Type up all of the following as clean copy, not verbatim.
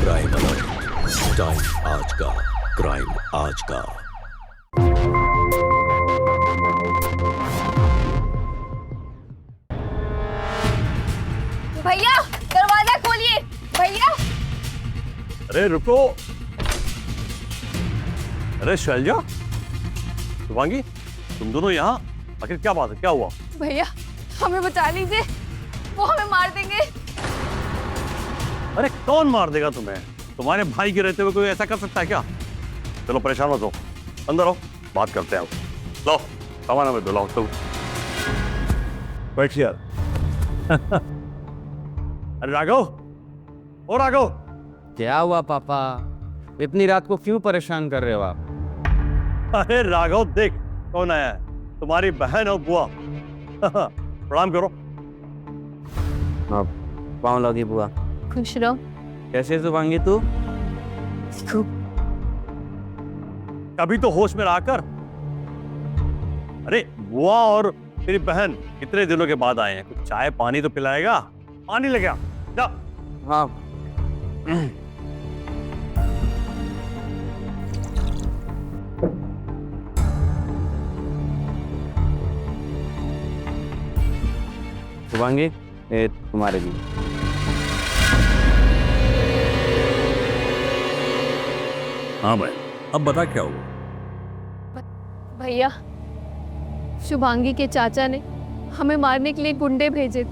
Crime alert, time आज का, crime आज का। भैया दरवाजा खोलिए भैया। अरे रुको, अरे शैलजा, शुभांगी, तुम दोनों यहाँ आखिर क्या बात है, क्या हुआ? भैया हमें बचा लीजिए, वो हमें मार देंगे। अरे कौन मार देगा तुम्हें? तुम्हारे भाई के रहते हुए कोई ऐसा कर सकता है क्या? चलो परेशान मत हो, अंदर आओ, बात करते हैं। लो सामान हमें दो, तो बैठिए। अरे राघव, ओ राघव, क्या हुआ पापा? इतनी रात को क्यों परेशान कर रहे हो आप? अरे राघव देख कौन आया है, तुम्हारी बहन और बुआ। प्रणाम करो। पाँव लगी बुआ। खुश रहो। कैसे शुभांगी तू? कभी तो होश में आकर। अरे बुआ और तेरी बहन कितने दिनों के बाद आए हैं, कुछ चाय पानी तो पिलाएगा। पानी ले गया जा। हाँ। शुभांगी, ये तुम्हारे लिए। हाँ भाई, अब बता क्या हुआ? भैया शुभांगी के चाचा ने हमें मारने के लिए गुंडे भेजे थे।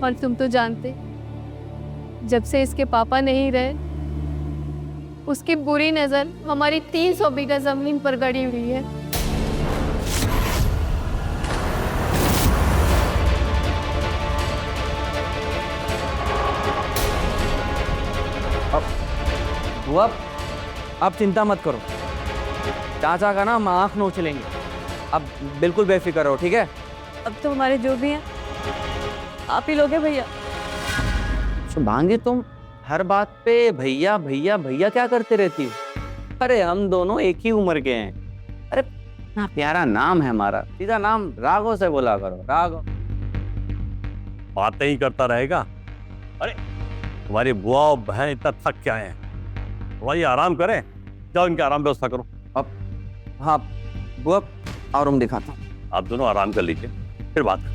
और तुम तो जानते, जब से इसके पापा नहीं रहे, उसकी बुरी नजर हमारी 300 बीघा जमीन पर गड़ी हुई है। बुआ, आप चिंता मत करो, चाचा का ना हम आँख नोच लेंगे। अब बिल्कुल बेफिक्र रहो, ठीक है? अब तो हमारे जो भी हैं आप ही लोगे भैया। शुभांगी, तुम हर बात पे भैया भैया भैया क्या करते रहती हो? अरे हम दोनों एक ही उम्र के हैं। अरे ना प्यारा नाम है हमारा, सीधा नाम राघव से बोला करो, राघव। बातें ही करता रहेगा। अरे तुम्हारी बुआ और बहन इतना थक क्या है, थोड़ा ये आराम करें। जाओ इनके आराम व्यवस्था करो। अब हाँ बुआ, और रूम दिखाता हूँ। आप दोनों आराम कर लीजिए, फिर बात करते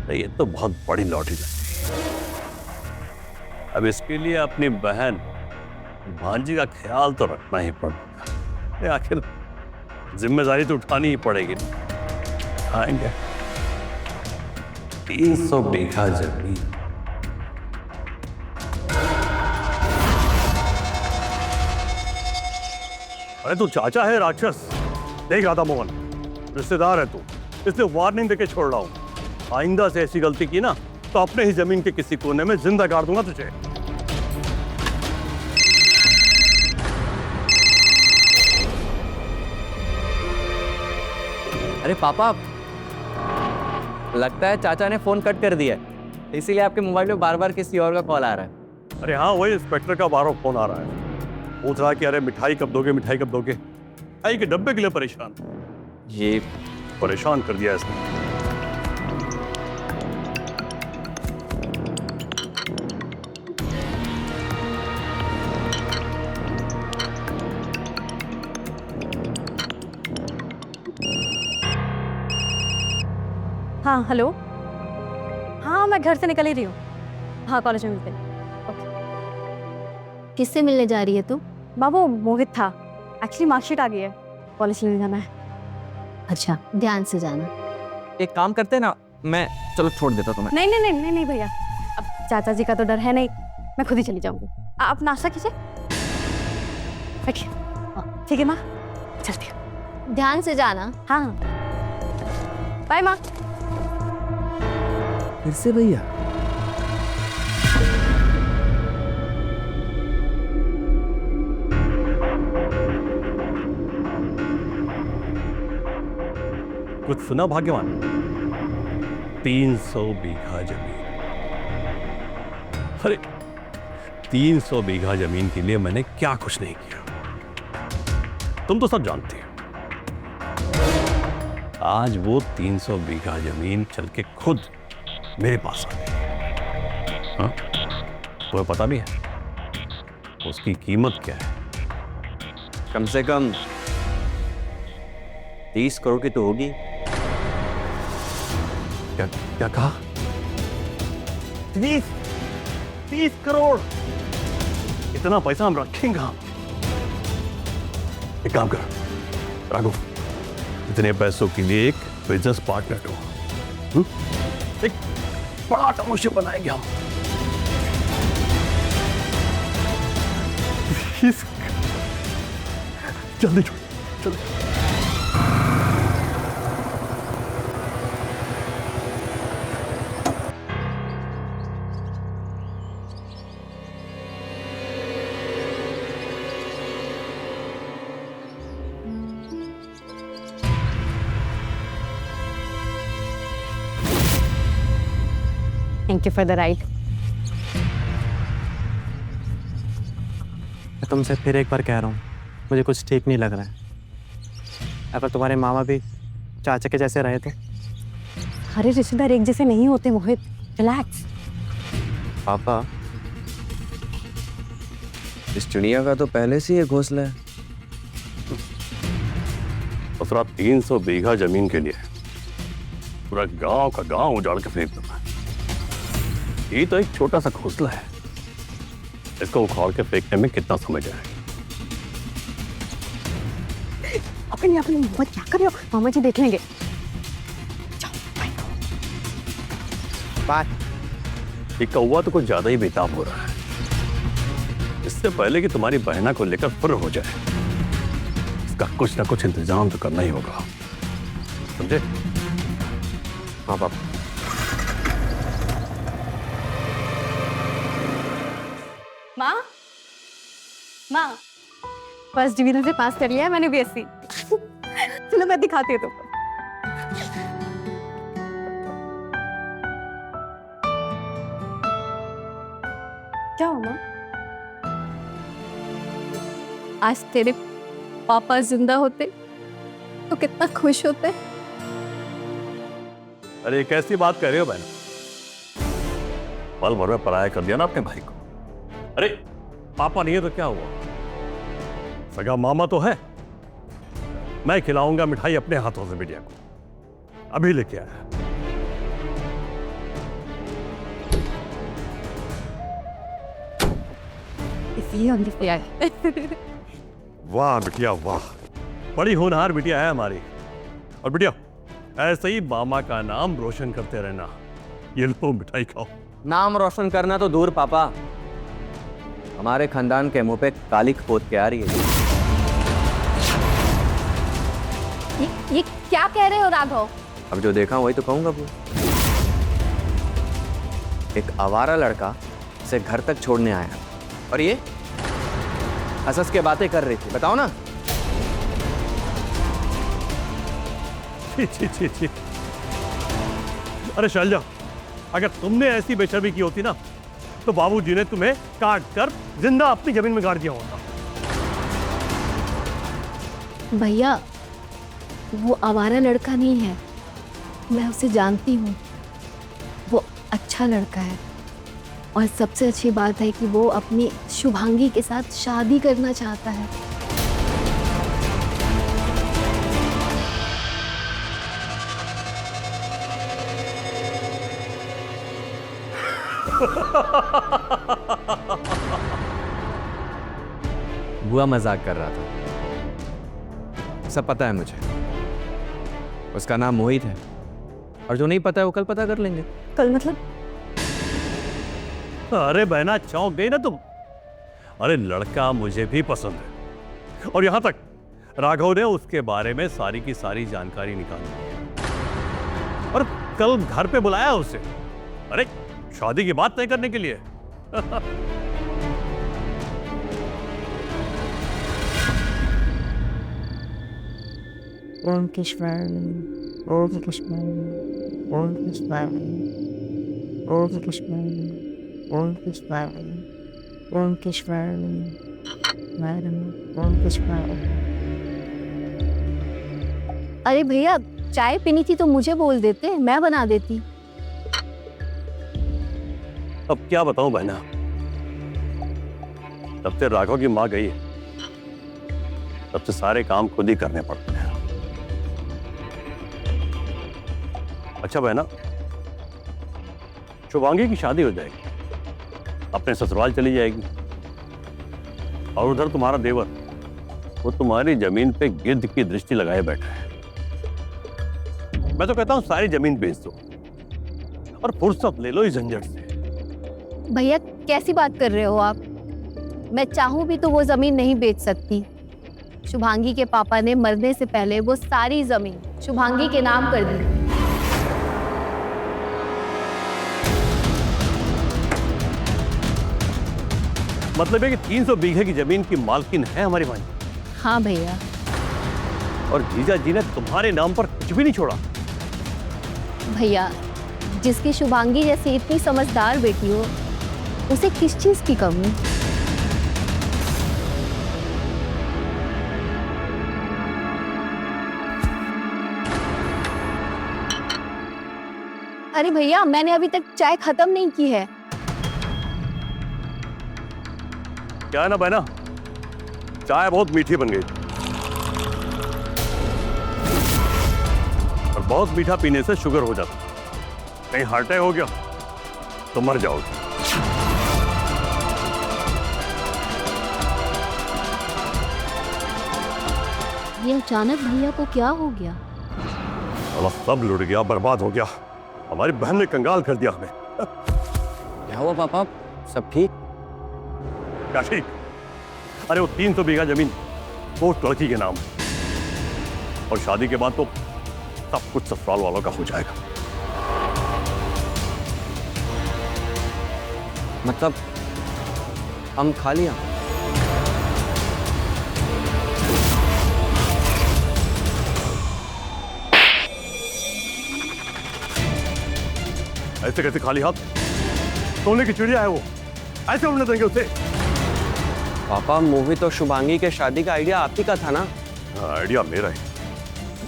हैं। ये तो बहुत बड़ी लॉटरी लगी। अब इसके लिए अपनी बहन भांजी का ख्याल तो रखना ही पड़ेगा। आखिर जिम्मेदारी तो उठानी ही पड़ेगी। आएंगे 300 बीघा जमीन। अरे तू चाचा है राक्षस, देख रहा था मोहन, रिश्तेदार है तू, इसलिए वार्निंग देके छोड़ रहा हूं। आइंदा से ऐसी गलती की ना तो अपने ही जमीन के किसी कोने में जिंदा गाड़ दूंगा तुझे। अरे पापा, लगता है चाचा ने फोन कट कर दिया, इसीलिए आपके मोबाइल में बार बार किसी और का कॉल आ रहा है। अरे हाँ, वही इंस्पेक्टर का बार बार फोन आ रहा है, पूछ रहा है कि अरे मिठाई कब दोगे, मिठाई कब दोगे। मिठाई के डब्बे के लिए परेशान। ये परेशान कर दिया इसने। हाँ हेलो। हाँ मैं घर से निकल ही रही हूँ। हाँ कॉलेज में मिलते हैं। ओके। किससे मिलने जा रही है तू? बाबू मोहित था, एक्चुअली मार्कशीट आ गई है, कॉलेज लेने जाना है। अच्छा ध्यान से जाना। एक काम करते हैं ना, मैं चलो छोड़ देता तुम्हें। नहीं नहीं नहीं नहीं नहीं भैया, अब चाचा जी का तो डर है नहीं, मैं खुद ही चली जाऊंगी। आप नाश्ता कीजिए। ठीक है माँ, चलती हूँ। ध्यान से जाना। हाँ बाय माँ। फिर से भैया? कुछ सुना भाग्यवान? 300 बीघा जमीन। अरे 300 बीघा जमीन के लिए मैंने क्या कुछ नहीं किया, तुम तो सब जानते हो। आज वो 300 बीघा जमीन चल के खुद मेरे पास आ गई। हाँ? तुम्हें पता भी है उसकी कीमत क्या है? कम से कम 30 करोड़ की तो होगी। क्या क्या कहा? 30 करोड़? इतना पैसा हम रखेंगे? एक काम कर राघव, इतने पैसों के लिए एक बिजनेस पार्टनर हो, एक बड़ा टाउनशिप बनाएंगे हम। जल्दी जल्दी। Thank you for the ride. मैं तुमसे फिर एक बार कह रहा हूँ, मुझे कुछ ठीक नहीं लग रहा है। अगर तुम्हारे मामा भी चाचा के जैसे रहे तो? अरे रिश्तेदार एक जैसे नहीं होते मोहित, रिलैक्स। पापा, इस चिड़िया का तो पहले से ही एक घोंसला है। दूसरा 300 बीघा जमीन के लिए पूरा गांव का गांव उजाड़ के फेंक दूंगा। ये तो एक छोटा सा घोंसला है, इसको उखाड़ के फेंकने में कितना समय जाएगा? अपने मोहम्मद क्या कर रहे हो? मामा जी देख लेंगे। बात ये कौवा तो कुछ ज्यादा ही बेताब हो रहा है। इससे पहले कि तुम्हारी बहना को लेकर फुर्र हो जाए, इसका कुछ ना कुछ इंतजाम तो करना ही होगा, समझे? हाँ पापा। माँ, माँ, फर्स्ट डिवीजन से पास कर लिया है मैंने बीएससी। चलो मैं दिखाती हूँ तुमको। क्या हुआ माँ? आज तेरे पापा जिंदा होते तो कितना खुश होते। अरे कैसी बात कर रहे हो बहन? पल भर में पराया कर दिया ना अपने भाई को। अरे पापा नहीं है तो क्या हुआ, सगा मामा तो है। मैं खिलाऊंगा मिठाई अपने हाथों से बिटिया को, अभी लेके आया। वाह बिटिया वाह, बड़ी होनहार बिटिया है हमारी। और बिटिया ऐसे ही मामा का नाम रोशन करते रहना। ये लो मिठाई खाओ। नाम रोशन करना तो दूर पापा, हमारे खानदान के मुंह पे कालिक पोत के आ रही है। ये क्या कह रहे हो राघव? अब जो देखा वही तो कहूंगा। वो एक आवारा लड़का से घर तक छोड़ने आया और ये हंस के बातें कर रही थी। बताओ ना। छी छी छी छी। अरे शैलजा, अगर तुमने ऐसी बेशर्मी की होती ना तो बाबूजी ने तुम्हें काट कर जिंदा अपनी जमीन में गाड़ दिया होता। भैया वो आवारा लड़का नहीं है, मैं उसे जानती हूँ। वो अच्छा लड़का है और सबसे अच्छी बात है कि वो अपनी शुभांगी के साथ शादी करना चाहता है। बुआ मजाक कर रहा था, सब पता है मुझे। उसका नाम मोहित है और जो नहीं पता है वो कल पता कर लेंगे। कल मतलब? अरे बहना चौंक गई ना तुम। अरे लड़का मुझे भी पसंद है और यहां तक राघव ने उसके बारे में सारी की सारी जानकारी निकाल ली और कल घर पे बुलाया उसे। अरे शादी की बात तय करने के लिए। ओम कृष्ण ओम कृष्ण ओम कृष्ण ओम कृष्ण ओम कृष्ण अरे भैया, चाय पीनी थी तो मुझे बोल देते, मैं बना देती। अब क्या बताऊं बहना, तब से राघव की माँ गई है, तब से सारे काम खुद ही करने पड़ते हैं। अच्छा बहना, शुभांगी की शादी हो जाएगी, अपने ससुराल चली जाएगी, और उधर तुम्हारा देवर, वो तुम्हारी जमीन पे गिद्ध की दृष्टि लगाए बैठा है। मैं तो कहता हूं सारी जमीन बेच दो और फुर्सत ले लो इस झंझट से। भैया कैसी बात कर रहे हो आप? मैं चाहूं भी तो वो जमीन नहीं बेच सकती। शुभांगी के पापा ने मरने से पहले वो सारी जमीन शुभांगी के नाम कर दी। मतलब है कि 300 बीघे की जमीन की मालकिन है हमारी भाई। हाँ भैया। और जीजा जी ने तुम्हारे नाम पर कुछ भी नहीं छोड़ा। भैया, जिसकी शुभांगी जैसी इतनी समझदार बेटी हो, उसे किस चीज की कमी? अरे भैया, मैंने अभी तक चाय खत्म नहीं की है। क्या है ना बहना, चाय बहुत मीठी बन गई और बहुत मीठा पीने से शुगर हो जाता, कहीं हार्ट अटैक हो गया तो मर जाओगे। ये अचानक भैया को क्या हो गया? साला सब लुट गया, बर्बाद हो गया। हमारी बहन ने कंगाल कर दिया हमें। क्या हुआ पापा, सब ठीक? क्या ठीक? अरे वो 300 बीघा जमीन वो उस लड़की के नाम, और शादी के बाद तो सब कुछ ससुराल वालों का हो जाएगा। मतलब हम खा लिया? ऐसे कैसे खाली हाथ? सोने की चिड़िया है वो, ऐसे उड़ने देंगे उसे? पापा, मोहित और शुभांगी के शादी का आइडिया आप ही का था ना? आइडिया मेरा है,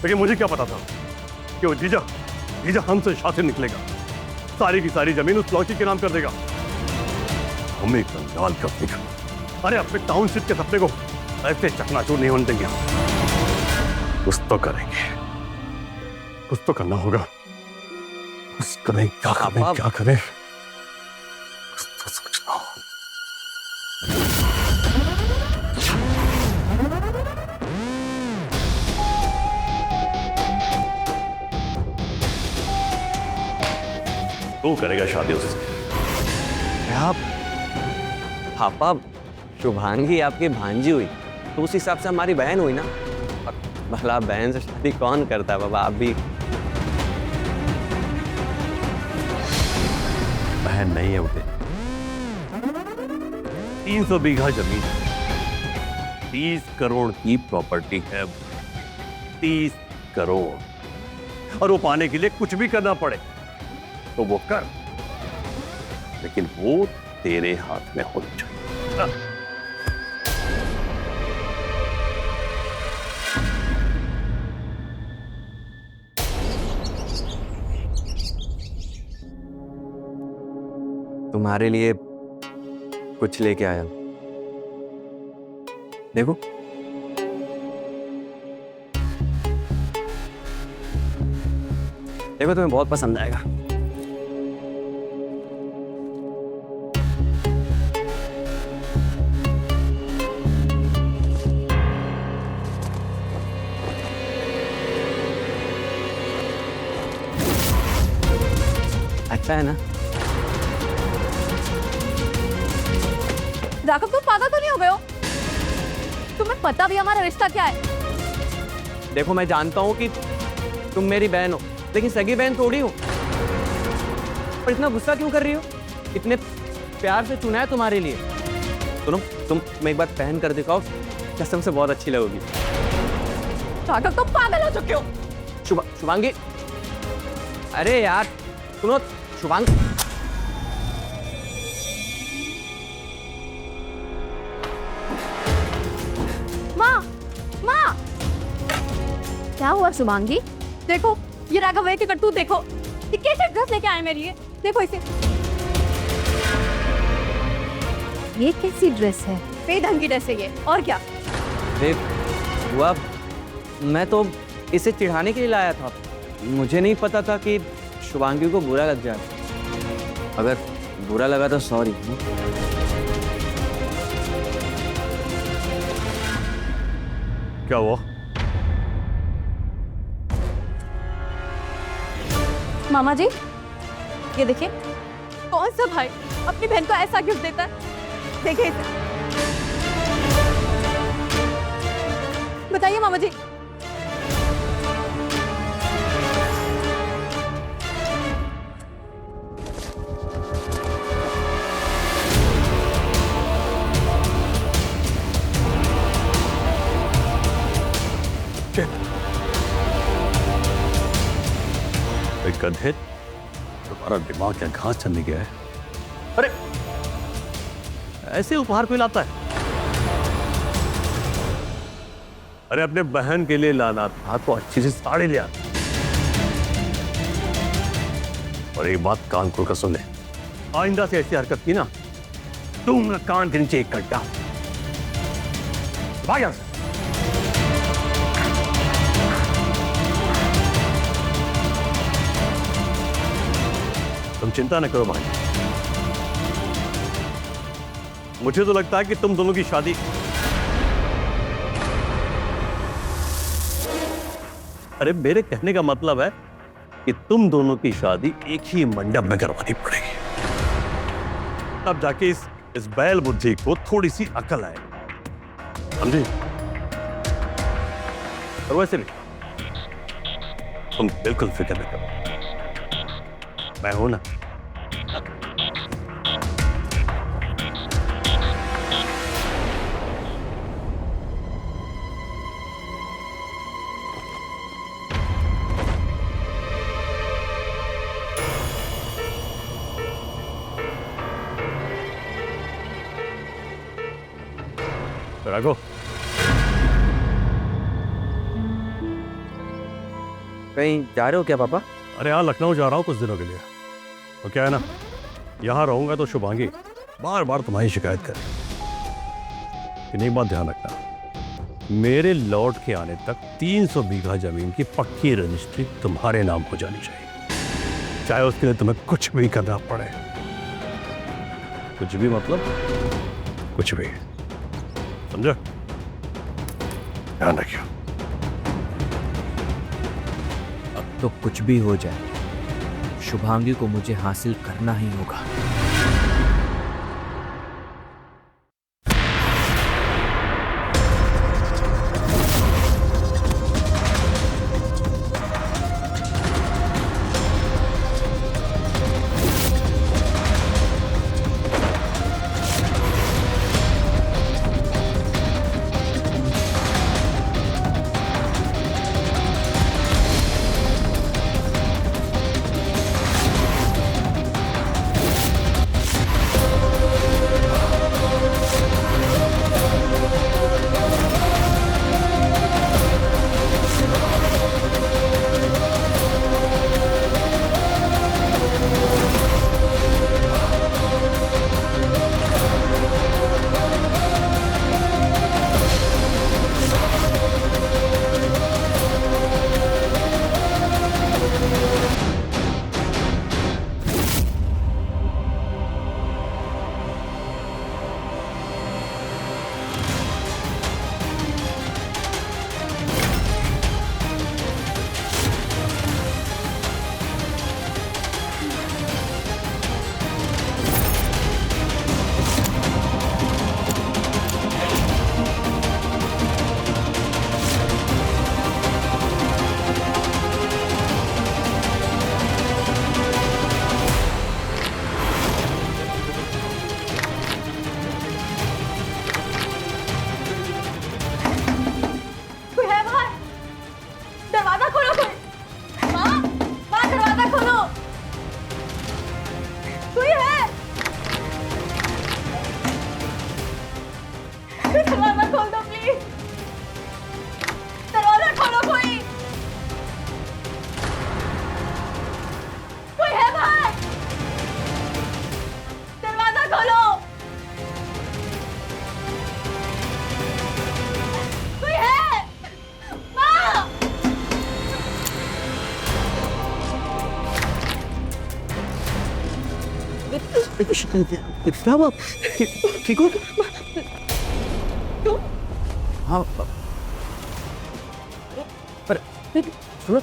लेकिन मुझे क्या पता था कि वो जीजा हमसे शादी निकलेगा, सारी की सारी जमीन उस लड़की के नाम कर देगा, हमें कंगाल कर देगा। अरे अपने टाउनशिप के सपने को ऐसे चकनाचूर नहीं होने देंगे। कुछ तो करेंगे, कुछ तो करना होगा। कुछ करें, क्या करें, क्या करें, कुछ तो सोचना हो। तू करेगा शादी उससे? क्या पापा, शुभांगी आपकी भांजी हुई तो उस हिसाब से हमारी बहन हुई ना। भला बहन से शादी कौन करता है बाबा? आप भी बहन नहीं है उसे। 300 बीघा जमीन, 30 करोड़ की प्रॉपर्टी है, 30 करोड़, और वो पाने के लिए कुछ भी करना पड़े तो वो कर, लेकिन वो तेरे हाथ में होनी चाहिए। तुम्हारे लिए कुछ लेके आया, देखो। देखो, तुम्हें बहुत पसंद आएगा। अच्छा है ना? राघव, तुम पागल तो नहीं हो गए हो? तुम्हें पता भी हमारा रिश्ता क्या है? देखो, मैं जानता हूं कि तुम मेरी बहन हो, लेकिन सगी बहन थोड़ी हो। पर इतना गुस्सा क्यों कर रही हो? इतने प्यार से चुना है तुम्हारे लिए। सुनो, तुम एक बार पहन कर दिखाओ, कसम से बहुत अच्छी लगोगी। राघव, तुम पागल हो चुके हो। शुभांगी, अरे यार सुनो, शुभांगी। क्या हुआ शुभांगी? देखो ये राघव भैया की करतूत देखो, ये कैसे ड्रेस लेके आए मेरे लिए, देखो इसे। ये कैसी ड्रेस है? बेढंग की ड्रेस है ये, और क्या। देख बुआ, मैं तो इसे चिढ़ाने के लिए लाया था, मुझे नहीं पता था कि शुभांगी को बुरा लग जाए। अगर बुरा लगा तो सॉरी। क्या हुआ? मामा जी ये देखिए, कौन सा भाई अपनी बहन को ऐसा गिफ्ट देता है, देखिए इसे। बताइए मामा जी। गधे, तुम्हारा दिमाग क्या घास चलने गया है? अरे ऐसे उपहार कोई लाता है? अरे अपने बहन के लिए लाना था तो अच्छी सी साड़ी ले आता। और एक बात कान खोल कर सुन ले, आइंदा से ऐसी हरकत की ना, दूंगा कान के नीचे एक गड्ढा। भाग यहां से। तुम चिंता न करो भाई, मुझे तो लगता है कि तुम दोनों की शादी अरे मेरे कहने का मतलब है कि तुम दोनों की शादी एक ही मंडप में करवानी पड़ेगी, तब जाके इस बैल बुद्धि को थोड़ी सी अकल आए, समझे? और वैसे भी तुम बिल्कुल फिक्र न करो, मैं हूं ना। राघव, कहीं जा रहे हो क्या पापा? अरे हाँ, लखनऊ जा रहा हूँ कुछ दिनों के लिए। तो क्या है ना, यहाँ रहूंगा तो शुभांगी बार बार तुम्हारी शिकायत करे। लेकिन एक बात ध्यान रखना, मेरे लौट के आने तक 300 बीघा जमीन की पक्की रजिस्ट्री तुम्हारे नाम हो जानी चाहिए, चाहे उसके लिए तुम्हें कुछ भी करना पड़े। कुछ भी मतलब कुछ भी, समझो? ध्यान रखियो। अब तो कुछ भी हो जाए, शुभांगी को मुझे हासिल करना ही होगा। क्या हुआ? ठीक हो? हाँ पर सुनो,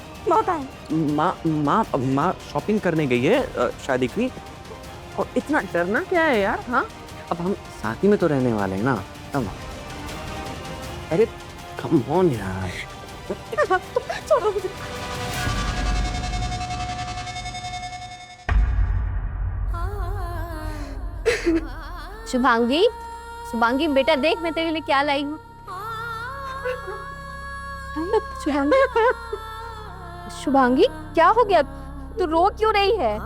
माँ शॉपिंग करने गई है शादी की, और इतना डरना क्या है यार? हाँ, अब हम साथ ही में तो रहने वाले हैं ना। अब अरे कम ऑन यार। छोड़ो मुझे। शुभांगी, शुभांगी बेटा देख मैं तेरे लिए क्या लाई हूँ। शुभांगी, शुभांगी क्या हो गया? तू रो क्यों रही है?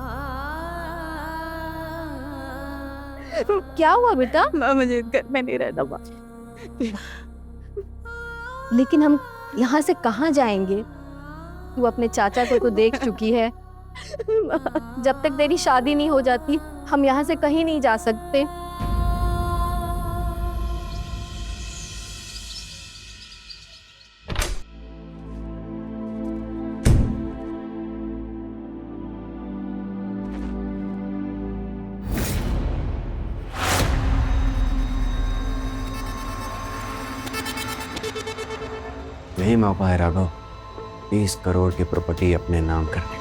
क्या हुआ बेटा? मुझे घर में नहीं रहना। लेकिन हम यहाँ से कहाँ जाएंगे? तू अपने चाचा को तो देख चुकी है। जब तक तेरी शादी नहीं हो जाती हम यहाँ से कहीं नहीं जा सकते। यही मौका है राघव, 20 करोड़ की प्रॉपर्टी अपने नाम करने